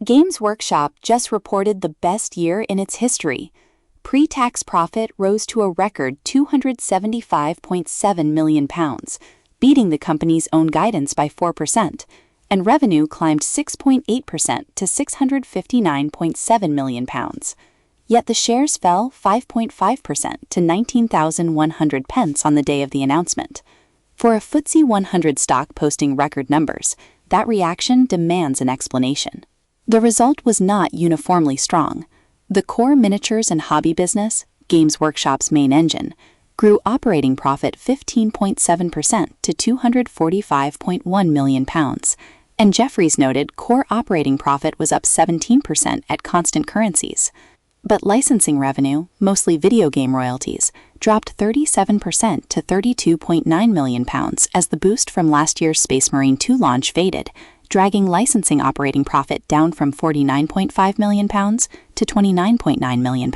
Games Workshop just reported the best year in its history. Pre-tax profit rose to a record £275.7 million, beating the company's own guidance by 4%, and revenue climbed 6.8% to £659.7 million. Yet the shares fell 5.5% to 19,100 pence on the day of the announcement. For a FTSE 100 stock posting record numbers, that reaction demands an explanation. The result was not uniformly strong. The core miniatures and hobby business, Games Workshop's main engine, grew operating profit 15.7% to £245.1 million, and Jefferies noted core operating profit was up 17% at constant currencies. But licensing revenue, mostly video game royalties, dropped 37% to £32.9 million as the boost from last year's Space Marine 2 launch faded, dragging licensing operating profit down from £49.5 million to £29.9 million.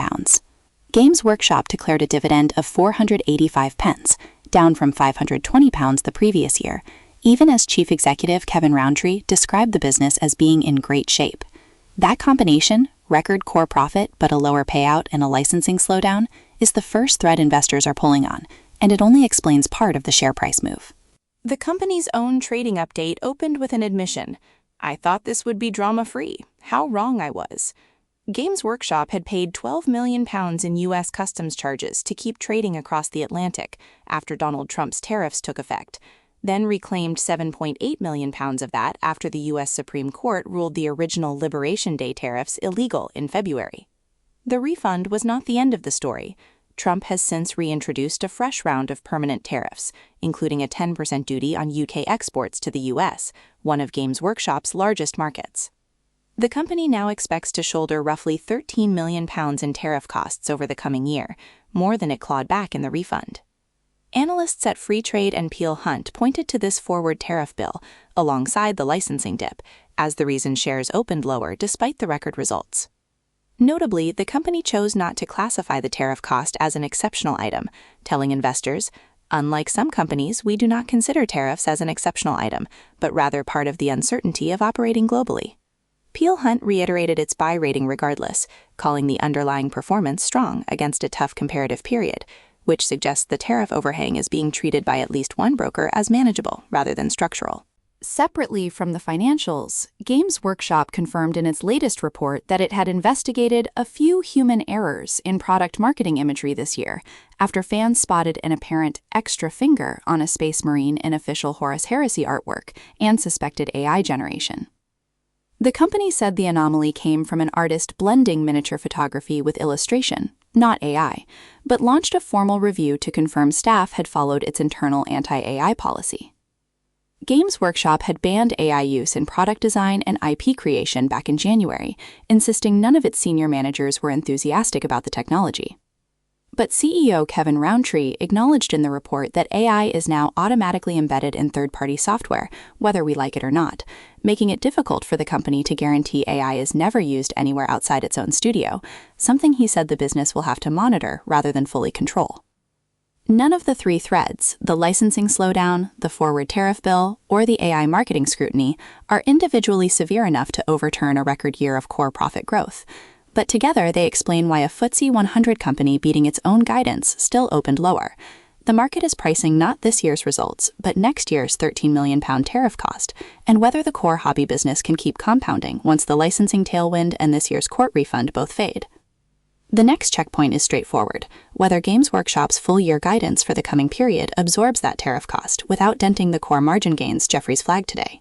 Games Workshop declared a dividend of 485 pence, down from £520 the previous year, even as Chief Executive Kevin Rowntree described the business as being in great shape. That combination, record core profit but a lower payout and a licensing slowdown, is the first thread investors are pulling on, and it only explains part of the share price move. The company's own trading update opened with an admission. "I thought this would be drama-free. How wrong I was." Games Workshop had paid £12 million in U.S. customs charges to keep trading across the Atlantic after Donald Trump's tariffs took effect, then reclaimed £7.8 million of that after the U.S. Supreme Court ruled the original Liberation Day tariffs illegal in February. The refund was not the end of the story. Trump has since reintroduced a fresh round of permanent tariffs, including a 10% duty on UK exports to the US, one of Games Workshop's largest markets. The company now expects to shoulder roughly £13 million in tariff costs over the coming year, more than it clawed back in the refund. Analysts at Free Trade and Peel Hunt pointed to this forward tariff bill, alongside the licensing dip, as the reason shares opened lower despite the record results. Notably, the company chose not to classify the tariff cost as an exceptional item, telling investors, "Unlike some companies, we do not consider tariffs as an exceptional item, but rather part of the uncertainty of operating globally." Peel Hunt reiterated its buy rating regardless, calling the underlying performance strong against a tough comparative period, which suggests the tariff overhang is being treated by at least one broker as manageable rather than structural. Separately from the financials, Games Workshop confirmed in its latest report that it had investigated a few human errors in product marketing imagery this year, after fans spotted an apparent extra finger on a Space Marine in official Horus Heresy artwork and suspected AI generation. The company said the anomaly came from an artist blending miniature photography with illustration, not AI, but launched a formal review to confirm staff had followed its internal anti-AI policy. Games Workshop had banned AI use in product design and IP creation back in January, insisting none of its senior managers were enthusiastic about the technology. But CEO Kevin Rowntree acknowledged in the report that AI is now automatically embedded in third-party software, whether we like it or not, making it difficult for the company to guarantee AI is never used anywhere outside its own studio, something he said the business will have to monitor rather than fully control. None of the three threads, the licensing slowdown, the forward tariff bill, or the AI marketing scrutiny, are individually severe enough to overturn a record year of core profit growth. But together they explain why a FTSE 100 company beating its own guidance still opened lower. The market is pricing not this year's results, but next year's £13 million tariff cost, and whether the core hobby business can keep compounding once the licensing tailwind and this year's court refund both fade. The next checkpoint is straightforward: whether Games Workshop's full-year guidance for the coming period absorbs that tariff cost without denting the core margin gains Jefferies flagged today.